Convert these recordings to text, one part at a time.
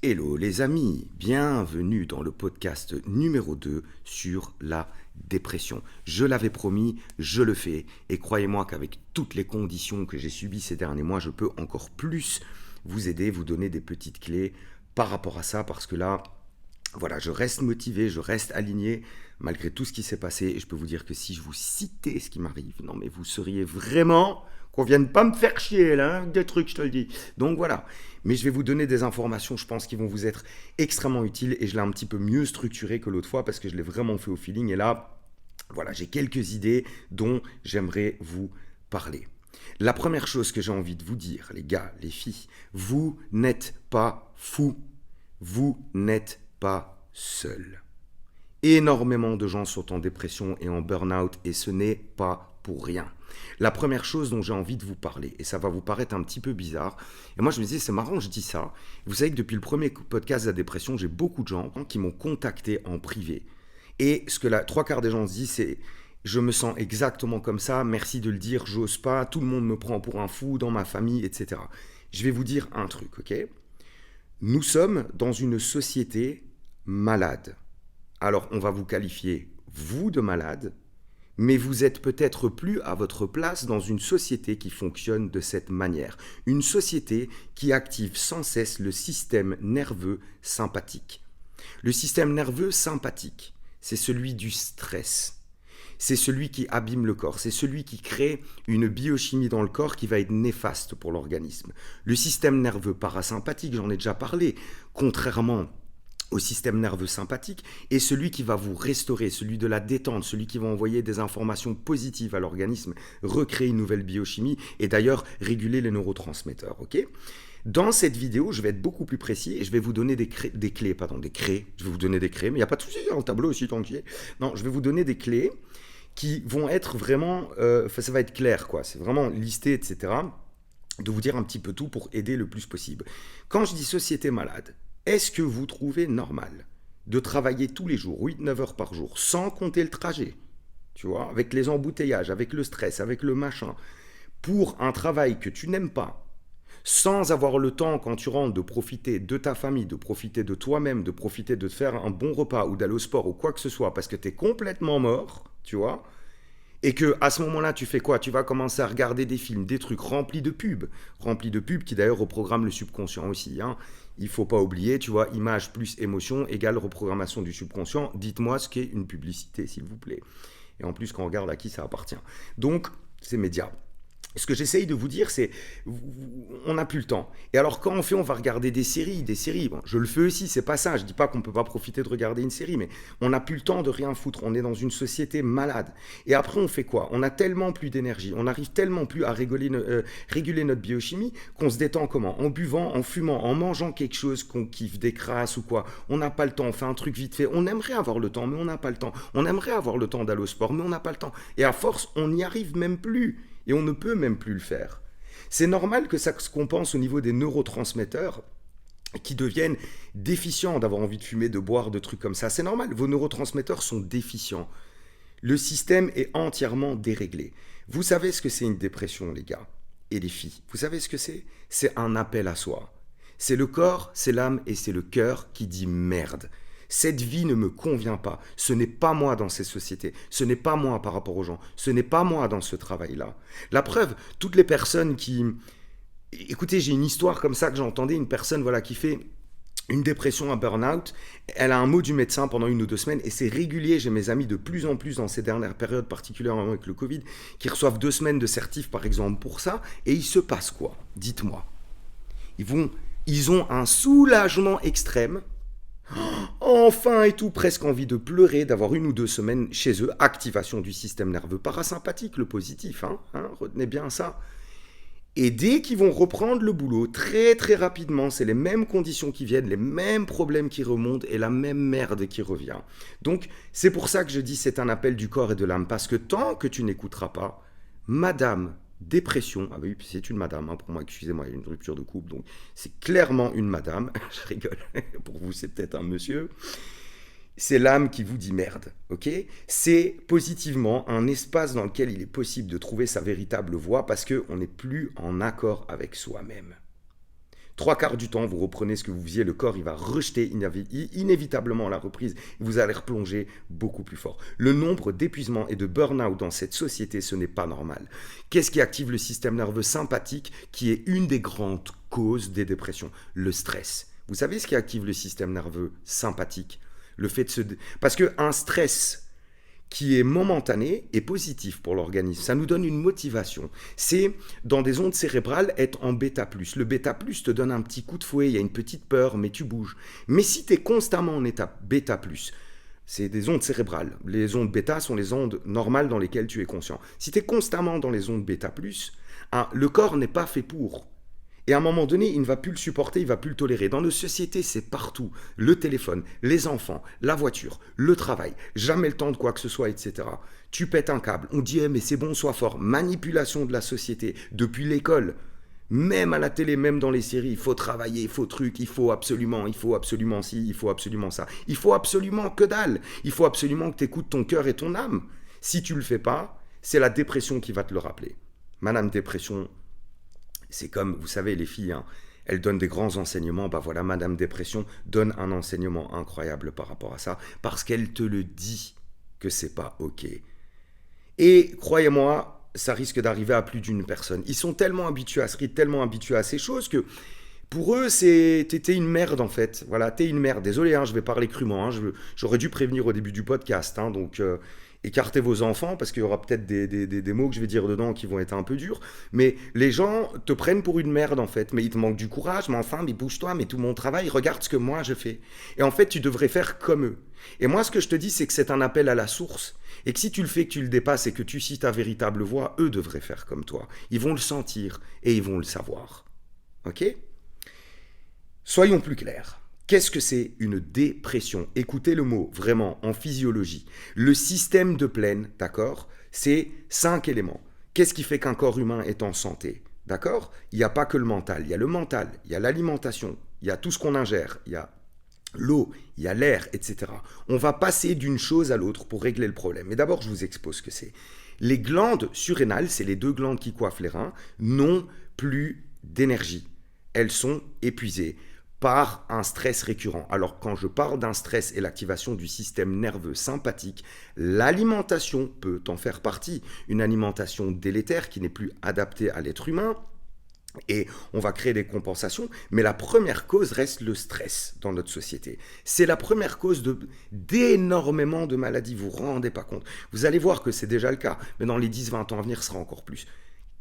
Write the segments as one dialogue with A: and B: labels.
A: Hello les amis, bienvenue dans le podcast numéro 2 sur la dépression. Je l'avais promis, je le fais et croyez-moi qu'avec toutes les conditions que j'ai subies ces derniers mois, je peux encore plus vous aider, vous donner des petites clés par rapport à ça parce que là, voilà, je reste motivé, je reste aligné malgré tout ce qui s'est passé et je peux vous dire que si je vous citais ce qui m'arrive, non mais vous seriez vraiment qu'on vienne pas me faire chier là, des trucs je te le dis. Donc voilà, mais je vais vous donner des informations je pense qui vont vous être extrêmement utiles et je l'ai un petit peu mieux structuré que l'autre fois parce que je l'ai vraiment fait au feeling et là, voilà, j'ai quelques idées dont j'aimerais vous parler. La première chose que j'ai envie de vous dire, les gars, les filles, vous n'êtes pas fous, vous n'êtes pas seul. Énormément de gens sont en dépression et en burn-out et ce n'est pas pour rien. La première chose dont j'ai envie de vous parler, et ça va vous paraître un petit peu bizarre, et moi je me disais c'est marrant je dis ça, vous savez que depuis le premier podcast de la dépression, j'ai beaucoup de gens qui m'ont contacté en privé. Et ce que la trois quarts des gens se disent c'est je me sens exactement comme ça, merci de le dire, j'ose pas, tout le monde me prend pour un fou dans ma famille, etc. Je vais vous dire un truc, ok ? Nous sommes dans une société malade. Alors, on va vous qualifier, vous, de malade, mais vous êtes peut-être plus à votre place dans une société qui fonctionne de cette manière. Une société qui active sans cesse le système nerveux sympathique. Le système nerveux sympathique, c'est celui du stress. C'est celui qui abîme le corps, c'est celui qui crée une biochimie dans le corps qui va être néfaste pour l'organisme. Le système nerveux parasympathique, j'en ai déjà parlé, contrairement au système nerveux sympathique, est celui qui va vous restaurer, celui de la détente, celui qui va envoyer des informations positives à l'organisme, recréer une nouvelle biochimie et d'ailleurs réguler les neurotransmetteurs, ok ? Dans cette vidéo, je vais être beaucoup plus précis et je vais vous donner des clés, je vais vous donner des clés, mais il n'y a pas de souci, il y a un tableau aussi tant qu'il y est. Non, je vais vous donner des clés qui vont être vraiment, ça va être clair quoi, c'est vraiment listé, etc., de vous dire un petit peu tout pour aider le plus possible. Quand je dis société malade, est-ce que vous trouvez normal de travailler tous les jours, 8-9 heures par jour, sans compter le trajet, tu vois, avec les embouteillages, avec le stress, avec le machin, pour un travail que tu n'aimes pas, sans avoir le temps quand tu rentres de profiter de ta famille, de profiter de toi-même, de profiter de te faire un bon repas ou d'aller au sport ou quoi que ce soit, parce que tu es complètement mort, tu vois, et que à ce moment-là, tu fais quoi ? Tu vas commencer à regarder des films, des trucs remplis de pubs qui d'ailleurs reprogramment le subconscient aussi. Hein. Il ne faut pas oublier, tu vois, image plus émotion égale reprogrammation du subconscient. Dites-moi ce qu'est une publicité, s'il vous plaît. Et en plus, quand on regarde à qui ça appartient. Donc, c'est média. Ce que j'essaye de vous dire, c'est on n'a plus le temps. Et alors, quand on va regarder des séries. Bon, je le fais aussi, c'est pas ça. Je dis pas qu'on peut pas profiter de regarder une série, mais on n'a plus le temps de rien foutre. On est dans une société malade. Et après, on fait quoi ? On a tellement plus d'énergie, on n'arrive tellement plus à réguler notre biochimie qu'on se détend comment ? En buvant, en fumant, en mangeant quelque chose qu'on kiffe, des crasses ou quoi. On n'a pas le temps, on fait un truc vite fait. On aimerait avoir le temps, mais on n'a pas le temps. On aimerait avoir le temps d'aller au sport, mais on n'a pas le temps. Et à force, on n'y arrive même plus. Et on ne peut même plus le faire. C'est normal que ça se compense au niveau des neurotransmetteurs qui deviennent déficients d'avoir envie de fumer, de boire, de trucs comme ça. C'est normal, vos neurotransmetteurs sont déficients. Le système est entièrement déréglé. Vous savez ce que c'est une dépression, les gars et les filles. Vous savez ce que c'est ? C'est un appel à soi. C'est le corps, c'est l'âme et c'est le cœur qui dit merde. Cette vie ne me convient pas. Ce n'est pas moi dans ces sociétés. Ce n'est pas moi par rapport aux gens. Ce n'est pas moi dans ce travail-là. La preuve, toutes les personnes qui... Écoutez, j'ai une histoire comme ça que j'entendais, une personne voilà, qui fait une dépression, un burn-out. Elle a un mot du médecin pendant 1 ou 2 semaines et c'est régulier. J'ai mes amis de plus en plus dans ces dernières périodes, particulièrement avec le Covid, qui reçoivent 2 semaines de certif par exemple pour ça. Et il se passe quoi ? Dites-moi. Ils ont un soulagement extrême. Enfin et tout, presque envie de pleurer, d'avoir 1 ou 2 semaines chez eux, activation du système nerveux parasympathique, le positif, retenez bien ça. Et dès qu'ils vont reprendre le boulot, très très rapidement, c'est les mêmes conditions qui viennent, les mêmes problèmes qui remontent et la même merde qui revient. Donc c'est pour ça que je dis c'est un appel du corps et de l'âme, parce que tant que tu n'écouteras pas, madame, dépression, ah oui, c'est une madame, pour moi, excusez-moi, il y a une rupture de couple, donc c'est clairement une madame, je rigole, pour vous c'est peut-être un monsieur, c'est l'âme qui vous dit merde, ok ? C'est positivement un espace dans lequel il est possible de trouver sa véritable voie parce qu'on n'est plus en accord avec soi-même. 3/4 du temps, vous reprenez ce que vous faisiez, le corps, il va rejeter inévitablement la reprise, vous allez replonger beaucoup plus fort. Le nombre d'épuisements et de burn-out dans cette société, ce n'est pas normal. Qu'est-ce qui active le système nerveux sympathique, qui est une des grandes causes des dépressions? Le stress. Vous savez ce qui active le système nerveux sympathique? Le fait de se... Parce qu'un stress qui est momentané et positif pour l'organisme. Ça nous donne une motivation. C'est, dans des ondes cérébrales, être en bêta+. Le bêta+, te donne un petit coup de fouet, il y a une petite peur, mais tu bouges. Mais si tu es constamment en état bêta+, c'est des ondes cérébrales. Les ondes bêta sont les ondes normales dans lesquelles tu es conscient. Si tu es constamment dans les ondes bêta+, le corps n'est pas fait pour. Et à un moment donné, il ne va plus le supporter, il ne va plus le tolérer. Dans nos sociétés, c'est partout. Le téléphone, les enfants, la voiture, le travail, jamais le temps de quoi que ce soit, etc. Tu pètes un câble, on dit mais c'est bon, sois fort. Manipulation de la société, depuis l'école, même à la télé, même dans les séries, il faut travailler, il faut truc, il faut absolument ci, il faut absolument ça. Il faut absolument que dalle. Il faut absolument que tu écoutes ton cœur et ton âme. Si tu ne le fais pas, c'est la dépression qui va te le rappeler. Madame Dépression, c'est comme, vous savez, les filles, elles donnent des grands enseignements. Bah voilà, Madame Dépression donne un enseignement incroyable par rapport à ça, parce qu'elle te le dit que c'est pas OK. Et croyez-moi, ça risque d'arriver à plus d'une personne. Ils sont tellement habitués à ce rythme, tellement habitués à ces choses que pour eux, t'es une merde en fait. Voilà, t'es une merde. Désolé, je vais parler crûment. J'aurais dû prévenir au début du podcast. Donc, écartez vos enfants parce qu'il y aura peut-être des mots que je vais dire dedans qui vont être un peu durs. Mais les gens te prennent pour une merde en fait. Mais il te manque du courage, mais enfin, mais bouge-toi, mais tout mon travail, regarde ce que moi je fais. Et en fait, tu devrais faire comme eux. Et moi, ce que je te dis, c'est que c'est un appel à la source. Et que si tu le fais, que tu le dépasses et que tu cites ta véritable voix, eux devraient faire comme toi. Ils vont le sentir et ils vont le savoir. Ok ? Soyons plus clairs. Qu'est-ce que c'est une dépression? Écoutez le mot, vraiment, en physiologie. Le système de Plein, d'accord, c'est 5 éléments. Qu'est-ce qui fait qu'un corps humain est en santé? D'accord? Il n'y a pas que le mental. Il y a le mental, il y a l'alimentation, il y a tout ce qu'on ingère, il y a l'eau, il y a l'air, etc. On va passer d'une chose à l'autre pour régler le problème. Mais d'abord, je vous expose ce que c'est. Les glandes surrénales, c'est les 2 glandes qui coiffent les reins, n'ont plus d'énergie. Elles sont épuisées par un stress récurrent. Alors quand je parle d'un stress et l'activation du système nerveux sympathique, l'alimentation peut en faire partie. Une alimentation délétère qui n'est plus adaptée à l'être humain. Et on va créer des compensations, mais la première cause reste le stress dans notre société. C'est la première cause d'énormément de maladies, vous vous rendez pas compte. Vous allez voir que c'est déjà le cas, mais dans les 10-20 ans à venir, ce sera encore plus.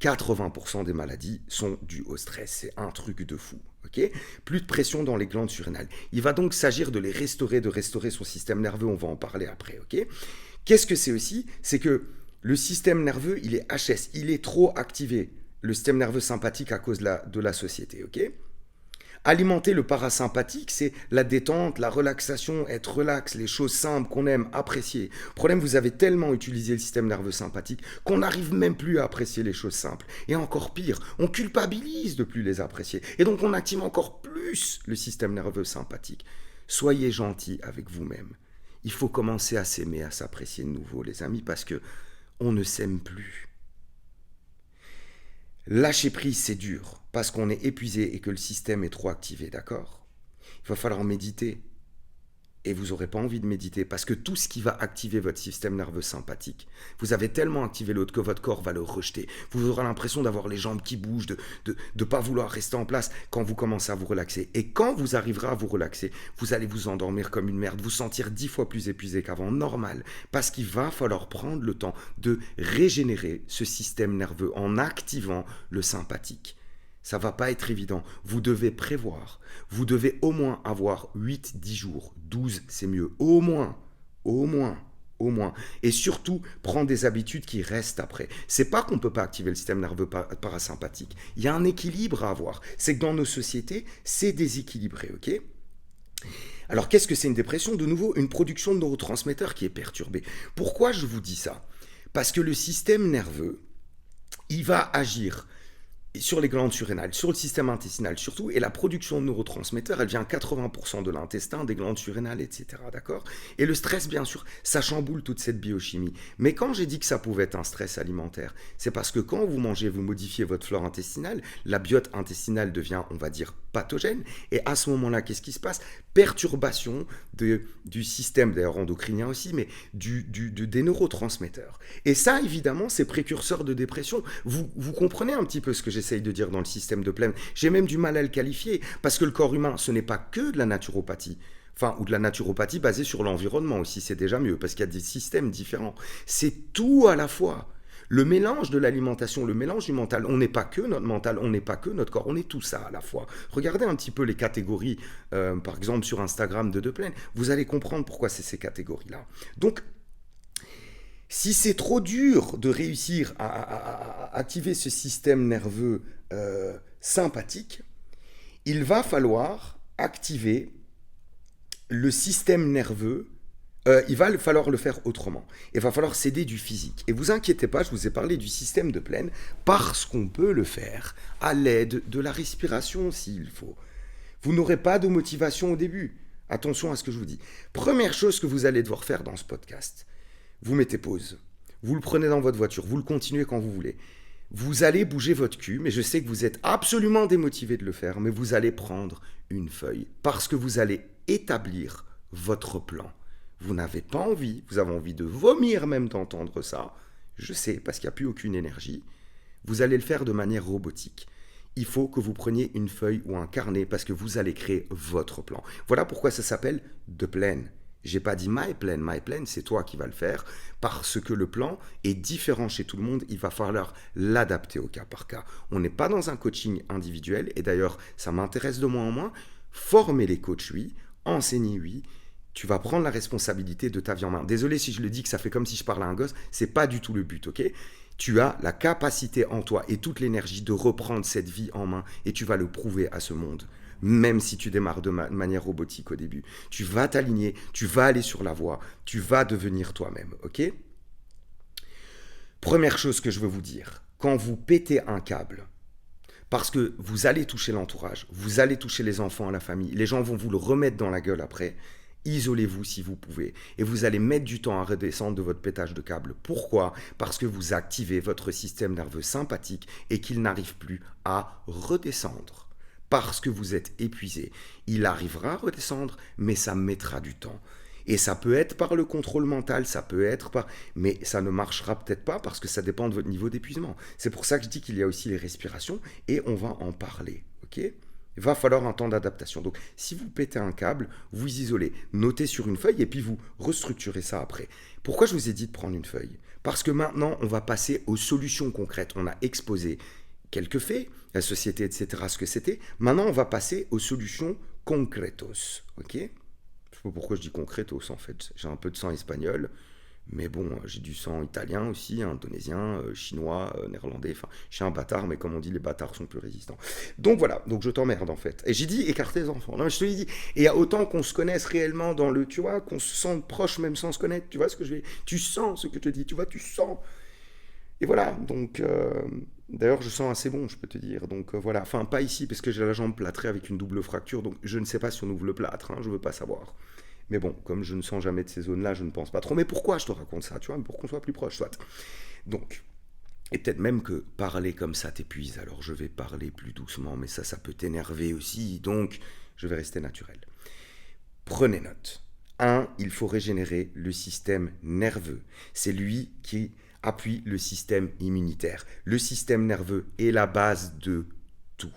A: 80% des maladies sont dues au stress, c'est un truc de fou. Okay, plus de pression dans les glandes surrénales. Il va donc s'agir de les restaurer, de restaurer son système nerveux, on va en parler après. Okay. Qu'est-ce que c'est aussi? C'est que le système nerveux, il est HS, il est trop activé, le système nerveux sympathique à cause de la société. Okay. Alimenter le parasympathique, c'est la détente, la relaxation, être relax, les choses simples qu'on aime, apprécier. Problème, vous avez tellement utilisé le système nerveux sympathique qu'on n'arrive même plus à apprécier les choses simples. Et encore pire, on culpabilise de plus les apprécier. Et donc on active encore plus le système nerveux sympathique. Soyez gentils avec vous-même. Il faut commencer à s'aimer, à s'apprécier de nouveau, les amis, parce que on ne s'aime plus. Lâcher prise, c'est dur, parce qu'on est épuisé et que le système est trop activé, d'accord? Il va falloir méditer. Et vous n'aurez pas envie de méditer, parce que tout ce qui va activer votre système nerveux sympathique, vous avez tellement activé l'autre que votre corps va le rejeter. Vous aurez l'impression d'avoir les jambes qui bougent, de ne pas vouloir rester en place quand vous commencez à vous relaxer. Et quand vous arriverez à vous relaxer, vous allez vous endormir comme une merde, vous sentir 10 fois plus épuisé qu'avant, normal. Parce qu'il va falloir prendre le temps de régénérer ce système nerveux en activant le sympathique. Ça va pas être évident. Vous devez prévoir. Vous devez au moins avoir 8-10 jours. 12, c'est mieux. Au moins. Et surtout, prendre des habitudes qui restent après. C'est pas qu'on peut pas activer le système nerveux parasympathique. Il y a un équilibre à avoir. C'est que dans nos sociétés, c'est déséquilibré, ok ? Alors, qu'est-ce que c'est une dépression? De nouveau, une production de neurotransmetteurs qui est perturbée. Pourquoi je vous dis ça? Parce que le système nerveux, il va agir sur les glandes surrénales, sur le système intestinal surtout, et la production de neurotransmetteurs, elle vient à 80% de l'intestin, des glandes surrénales, etc. D'accord ? Et le stress, bien sûr, ça chamboule toute cette biochimie. Mais quand j'ai dit que ça pouvait être un stress alimentaire, c'est parce que quand vous mangez, vous modifiez votre flore intestinale, la biote intestinale devient, on va dire, pathogène, et à ce moment-là, qu'est-ce qui se passe ? Perturbation du système, d'ailleurs endocrinien aussi, mais des neurotransmetteurs. Et ça, évidemment, c'est précurseur de dépression. Vous comprenez un petit peu ce que j'essaye de dire dans le système de Plem. J'ai même du mal à le qualifier, parce que le corps humain, ce n'est pas que de la naturopathie. Enfin, ou de la naturopathie basée sur l'environnement aussi, c'est déjà mieux, parce qu'il y a des systèmes différents. C'est tout à la fois. Le mélange de l'alimentation, le mélange du mental, on n'est pas que notre mental, on n'est pas que notre corps, on est tout ça à la fois. Regardez un petit peu les catégories, par exemple sur Instagram de Plaine, vous allez comprendre pourquoi c'est ces catégories-là. Donc, si c'est trop dur de réussir à activer ce système nerveux sympathique, il va falloir activer le système nerveux. Il va falloir le faire autrement. Il va falloir s'aider du physique. Et vous inquiétez pas, je vous ai parlé du système de Plaine parce qu'on peut le faire à l'aide de la respiration s'il faut. Vous n'aurez pas de motivation au début. Attention à ce que je vous dis. Première chose que vous allez devoir faire dans ce podcast, vous mettez pause. Vous le prenez dans votre voiture, vous le continuez quand vous voulez. Vous allez bouger votre cul, mais je sais que vous êtes absolument démotivé de le faire, mais vous allez prendre une feuille parce que vous allez établir votre plan. Vous n'avez pas envie, vous avez envie de vomir même d'entendre ça, je sais, parce qu'il n'y a plus aucune énergie, vous allez le faire de manière robotique. Il faut que vous preniez une feuille ou un carnet parce que vous allez créer votre plan. Voilà pourquoi ça s'appelle The Plan. J'ai pas dit my plan, c'est toi qui vas le faire, parce que le plan est différent chez tout le monde, il va falloir l'adapter au cas par cas. On n'est pas dans un coaching individuel, et d'ailleurs, ça m'intéresse de moins en moins. Former les coachs, oui, enseigner, oui, tu vas prendre la responsabilité de ta vie en main. Désolé si je le dis que ça fait comme si je parlais à un gosse, c'est pas du tout le but, ok ? Tu as la capacité en toi et toute l'énergie de reprendre cette vie en main et tu vas le prouver à ce monde. Même si tu démarres de manière robotique au début. Tu vas t'aligner, tu vas aller sur la voie, tu vas devenir toi-même, ok ? Première chose que je veux vous dire, quand vous pétez un câble, parce que vous allez toucher l'entourage, vous allez toucher les enfants, la famille, les gens vont vous le remettre dans la gueule après, isolez-vous si vous pouvez. Et vous allez mettre du temps à redescendre de votre pétage de câble. Pourquoi ? Parce que vous activez votre système nerveux sympathique et qu'il n'arrive plus à redescendre. Parce que vous êtes épuisé. Il arrivera à redescendre, mais ça mettra du temps. Et ça peut être par le contrôle mental, ça peut être par... Mais ça ne marchera peut-être pas parce que ça dépend de votre niveau d'épuisement. C'est pour ça que je dis qu'il y a aussi les respirations et on va en parler, ok ? Il va falloir un temps d'adaptation. Donc, si vous pétez un câble, vous isolez, notez sur une feuille et puis vous restructurez ça après. Pourquoi je vous ai dit de prendre une feuille ? Parce que maintenant, on va passer aux solutions concrètes. On a exposé quelques faits, la société, etc., ce que c'était. Maintenant, on va passer aux solutions concretos. Ok ? Je ne sais pas pourquoi je dis concretos, en fait. J'ai un peu de sang espagnol. Mais bon, j'ai du sang italien aussi, indonésien, chinois, néerlandais. Enfin, je suis un bâtard, mais comme on dit, les bâtards sont plus résistants. Donc voilà, donc je t'emmerde en fait. Et j'ai dit écarter les enfants. Non, mais je te l'ai dit. Et autant qu'on se connaisse réellement dans le, tu vois, qu'on se sente proche même sans se connaître. Tu vois ce que je vais. Tu sens ce que je te dis. Tu vois, tu sens. Et voilà. Donc, d'ailleurs, je sens assez bon, je peux te dire. Donc voilà. Enfin, pas ici parce que j'ai la jambe plâtrée avec une double fracture. Donc je ne sais pas si on ouvre le plâtre. Hein, je veux pas savoir. Mais bon, comme je ne sens jamais de ces zones-là, je ne pense pas trop. Mais pourquoi je te raconte ça, tu vois, pour qu'on soit plus proche, soit. Donc, et peut-être même que parler comme ça t'épuise, alors je vais parler plus doucement, mais ça peut t'énerver aussi, donc je vais rester naturel. Prenez note. 1, il faut régénérer le système nerveux. C'est lui qui appuie le système immunitaire. Le système nerveux est la base de tout.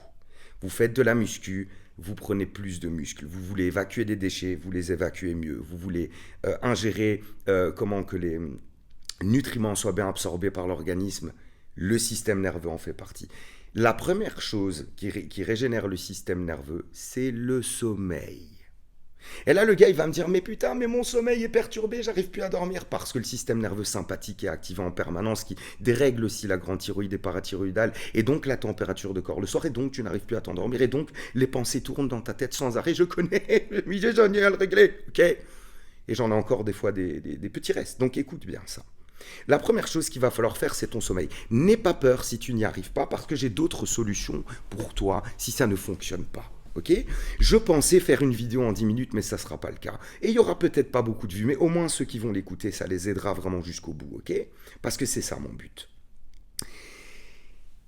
A: Vous faites de la muscu, vous prenez plus de muscles, vous voulez évacuer des déchets, vous les évacuez mieux, vous voulez ingérer comment que les nutriments soient bien absorbés par l'organisme, le système nerveux en fait partie. La première chose qui régénère le système nerveux, c'est le sommeil. Et là, le gars, il va me dire, mais putain, mais mon sommeil est perturbé, j'arrive plus à dormir, parce que le système nerveux sympathique est activé en permanence, qui dérègle aussi la grande thyroïde et parathyroïdale, et donc la température de corps le soir, et donc tu n'arrives plus à t'endormir, et donc les pensées tournent dans ta tête sans arrêt, je connais, j'en ai à le régler, ok ? Et j'en ai encore des fois des petits restes, donc écoute bien ça. La première chose qu'il va falloir faire, c'est ton sommeil. N'aie pas peur si tu n'y arrives pas, parce que j'ai d'autres solutions pour toi si ça ne fonctionne pas. Ok? Je pensais faire une vidéo en 10 minutes, mais ça ne sera pas le cas. Et il n'y aura peut-être pas beaucoup de vues, mais au moins ceux qui vont l'écouter, ça les aidera vraiment jusqu'au bout. Ok? Parce que c'est ça mon but.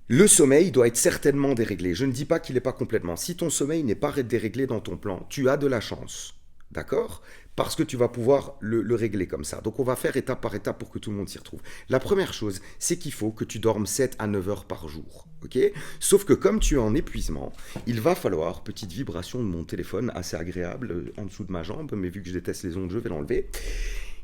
A: Le sommeil doit être certainement déréglé. Je ne dis pas qu'il n'est pas complètement. Si ton sommeil n'est pas déréglé dans ton plan, tu as de la chance. D'accord? Parce que tu vas pouvoir le régler comme ça. Donc on va faire étape par étape pour que tout le monde s'y retrouve. La première chose, c'est qu'il faut que tu dormes 7 à 9 heures par jour. Ok? Sauf que comme tu es en épuisement, il va falloir, petite vibration de mon téléphone assez agréable en dessous de ma jambe, mais vu que je déteste les ondes, je vais l'enlever.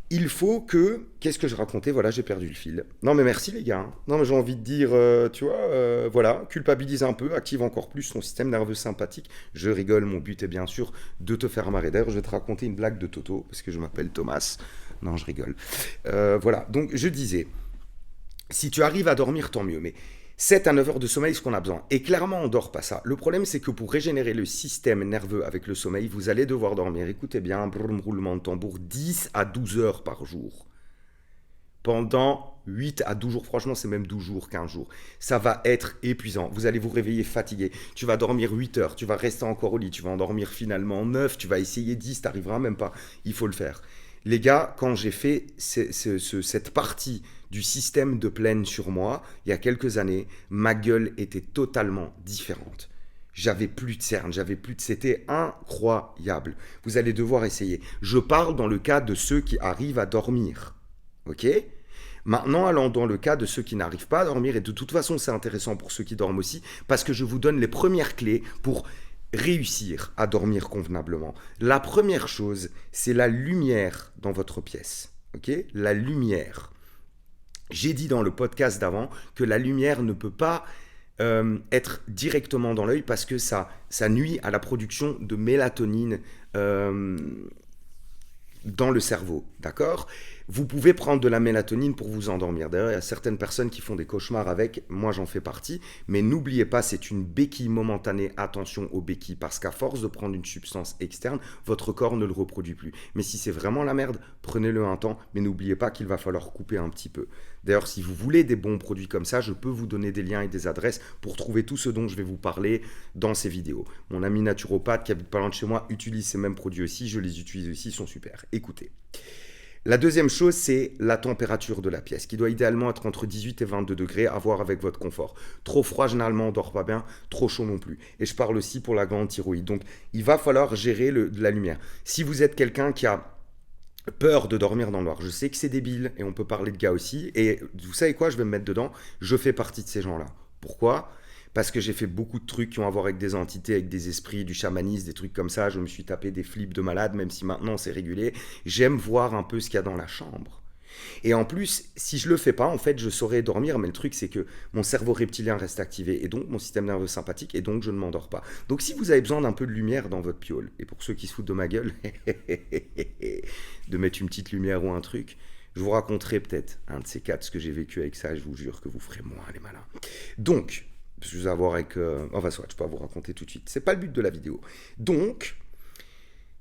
A: Il faut que... Qu'est-ce que je racontais? Voilà, j'ai perdu le fil. Non, mais merci les gars. Non, mais j'ai envie de dire, tu vois, voilà, culpabilise un peu, active encore plus ton système nerveux sympathique. Je rigole, mon but est bien sûr de te faire marrer. D'ailleurs, je vais te raconter une blague de Toto, parce que je m'appelle Thomas. Non, je rigole. Voilà, donc je disais, si tu arrives à dormir, tant mieux, mais 7 à 9 heures de sommeil, ce qu'on a besoin. Et clairement, on ne dort pas ça. Le problème, c'est que pour régénérer le système nerveux avec le sommeil, vous allez devoir dormir, écoutez bien, roulement de tambour, 10 à 12 heures par jour. Pendant 8 à 12 jours, franchement, c'est même 12 jours, 15 jours. Ça va être épuisant. Vous allez vous réveiller fatigué. Tu vas dormir 8 heures, tu vas rester encore au lit, tu vas en dormir finalement 9, tu vas essayer 10, tu n'arriveras même pas. Il faut le faire. Les gars, quand j'ai fait cette partie du système de pleine sur moi, il y a quelques années, ma gueule était totalement différente. J'avais plus de cernes, c'était incroyable. Vous allez devoir essayer. Je parle dans le cas de ceux qui arrivent à dormir. Ok? Maintenant, allons dans le cas de ceux qui n'arrivent pas à dormir, et de toute façon, c'est intéressant pour ceux qui dorment aussi, parce que je vous donne les premières clés pour réussir à dormir convenablement. La première chose, c'est la lumière dans votre pièce. Ok? La lumière. J'ai dit dans le podcast d'avant que la lumière ne peut pas être directement dans l'œil parce que ça nuit à la production de mélatonine dans le cerveau, d'accord? Vous pouvez prendre de la mélatonine pour vous endormir. D'ailleurs, il y a certaines personnes qui font des cauchemars avec, moi j'en fais partie, mais n'oubliez pas, c'est une béquille momentanée, attention aux béquilles, parce qu'à force de prendre une substance externe, votre corps ne le reproduit plus. Mais si c'est vraiment la merde, prenez-le un temps, mais n'oubliez pas qu'il va falloir couper un petit peu. D'ailleurs, si vous voulez des bons produits comme ça, je peux vous donner des liens et des adresses pour trouver tout ce dont je vais vous parler dans ces vidéos. Mon ami naturopathe qui habite pas loin de chez moi utilise ces mêmes produits aussi, je les utilise aussi, ils sont super. Écoutez. La deuxième chose, c'est la température de la pièce, qui doit idéalement être entre 18 et 22 degrés, à voir avec votre confort. Trop froid, généralement, on ne dort pas bien, trop chaud non plus. Et je parle aussi pour la glande thyroïde. Donc, il va falloir gérer de la lumière. Si vous êtes quelqu'un qui a peur de dormir dans le noir, je sais que c'est débile, et on peut parler de gars aussi, et vous savez quoi, je vais me mettre dedans, je fais partie de ces gens-là. Pourquoi ? Parce que j'ai fait beaucoup de trucs qui ont à voir avec des entités, avec des esprits, du chamanisme, des trucs comme ça. Je me suis tapé des flips de malade, même si maintenant c'est régulé. J'aime voir un peu ce qu'il y a dans la chambre. Et en plus, si je le fais pas, en fait, je saurais dormir, mais le truc, c'est que mon cerveau reptilien reste activé, et donc mon système nerveux sympathique, et donc je ne m'endors pas. Donc si vous avez besoin d'un peu de lumière dans votre piole, et pour ceux qui se foutent de ma gueule, de mettre une petite lumière ou un truc, je vous raconterai peut-être un de ces quatre ce que j'ai vécu avec ça, et je vous jure que vous ferez moins les malins. Donc... je vais avoir avec... enfin, soit, je peux pas vous raconter tout de suite. C'est pas le but de la vidéo. Donc,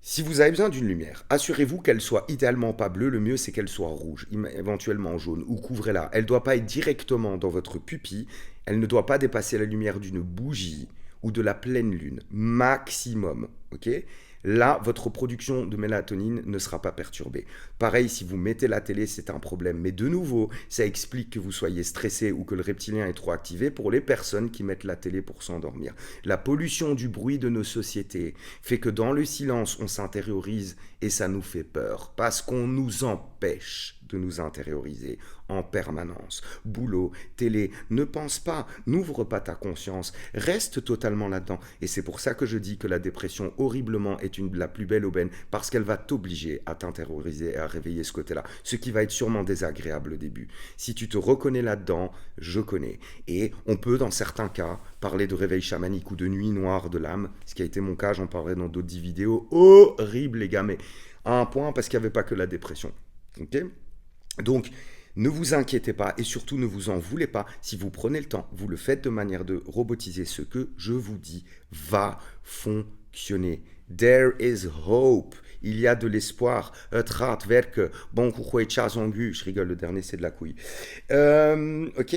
A: si vous avez besoin d'une lumière, assurez-vous qu'elle soit idéalement pas bleue. Le mieux, c'est qu'elle soit rouge, éventuellement jaune, ou couvrez-la. Elle ne doit pas être directement dans votre pupille. Elle ne doit pas dépasser la lumière d'une bougie ou de la pleine lune. Maximum, ok ? Là, votre production de mélatonine ne sera pas perturbée. Pareil, si vous mettez la télé, c'est un problème. Mais de nouveau, ça explique que vous soyez stressé ou que le reptilien est trop activé pour les personnes qui mettent la télé pour s'endormir. La pollution du bruit de nos sociétés fait que dans le silence, on s'intériorise et ça nous fait peur parce qu'on nous empêche de nous intérioriser en permanence. Boulot, télé, ne pense pas, n'ouvre pas ta conscience, reste totalement là-dedans. Et c'est pour ça que je dis que la dépression, horriblement, est la plus belle aubaine, parce qu'elle va t'obliger à t'intérioriser et à réveiller ce côté-là, ce qui va être sûrement désagréable au début. Si tu te reconnais là-dedans, je connais. Et on peut, dans certains cas, parler de réveil chamanique ou de nuit noire de l'âme, ce qui a été mon cas, j'en parlerai dans d'autres vidéos. Horrible, les gars, mais à un point, parce qu'il n'y avait pas que la dépression. Ok ? Donc, ne vous inquiétez pas et surtout ne vous en voulez pas. Si vous prenez le temps, vous le faites de manière de robotiser, ce que je vous dis va fonctionner. There is hope. il y a de l'espoir. Het gaat werken. Bon, je rigole, le dernier c'est de la couille. Ok.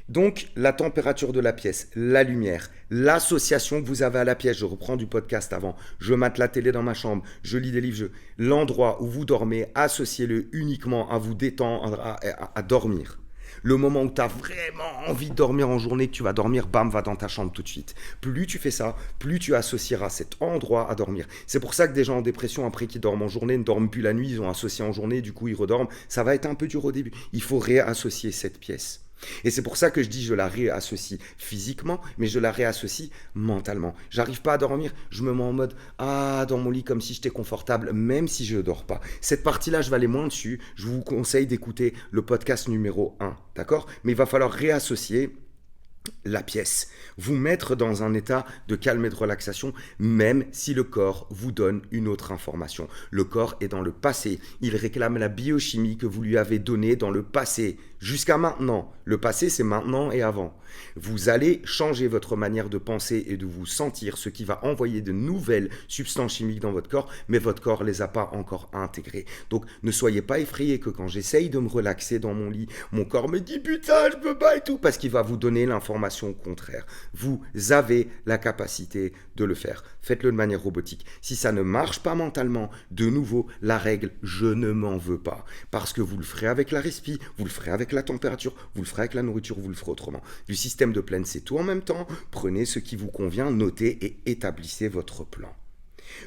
A: Donc, la température de la pièce, la lumière, l'association que vous avez à la pièce, je reprends du podcast avant, je mate la télé dans ma chambre, je lis des livres, l'endroit où vous dormez, associez-le uniquement à vous détendre, à dormir. Le moment où tu as vraiment envie de dormir en journée, que tu vas dormir, bam, va dans ta chambre tout de suite. Plus tu fais ça, plus tu associeras cet endroit à dormir. C'est pour ça que des gens en dépression, après qu'ils dorment en journée, ne dorment plus la nuit, ils ont associé en journée, du coup ils redorment. Ça va être un peu dur au début. Il faut réassocier cette pièce. Et c'est pour ça que je dis je la réassocie physiquement, mais je la réassocie mentalement. J'arrive pas à dormir, je me mets en mode dans mon lit comme si j'étais confortable, même si je ne dors pas. Cette partie-là, je vais aller moins dessus. Je vous conseille d'écouter le podcast numéro 1, d'accord? Mais il va falloir réassocier la pièce, vous mettre dans un état de calme et de relaxation, même si le corps vous donne une autre information. Le corps est dans le passé, il réclame la biochimie que vous lui avez donnée dans le passé, jusqu'à maintenant. Le passé, c'est maintenant et avant. Vous allez changer votre manière de penser et de vous sentir, ce qui va envoyer de nouvelles substances chimiques dans votre corps, mais votre corps ne les a pas encore intégrées. Donc, ne soyez pas effrayés que quand j'essaye de me relaxer dans mon lit, mon corps me dit « Putain, je peux pas » et tout, parce qu'il va vous donner l'information contraire. Vous avez la capacité de le faire. Faites-le de manière robotique. Si ça ne marche pas mentalement, de nouveau, la règle « je ne m'en veux pas ». Parce que vous le ferez avec la respi, vous le ferez avec la température, vous le ferez avec la nourriture, vous le ferez autrement. Du système de plaine, c'est tout en même temps. Prenez ce qui vous convient, notez et établissez votre plan.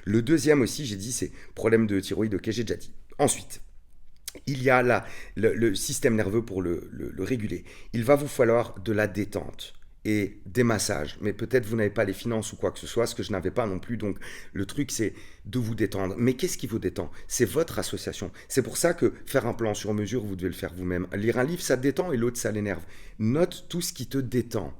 A: Le deuxième aussi, j'ai dit, c'est problème de thyroïde, ok, j'ai déjà dit. Ensuite, il y a là le système nerveux pour le réguler. Il va vous falloir de la détente et des massages. Mais peut-être vous n'avez pas les finances ou quoi que ce soit, ce que je n'avais pas non plus. Donc le truc, c'est de vous détendre. Mais qu'est-ce qui vous détend? C'est votre association. C'est pour ça que faire un plan sur mesure, vous devez le faire vous-même. Lire un livre, ça te détend et l'autre, ça l'énerve. Note tout ce qui te détend.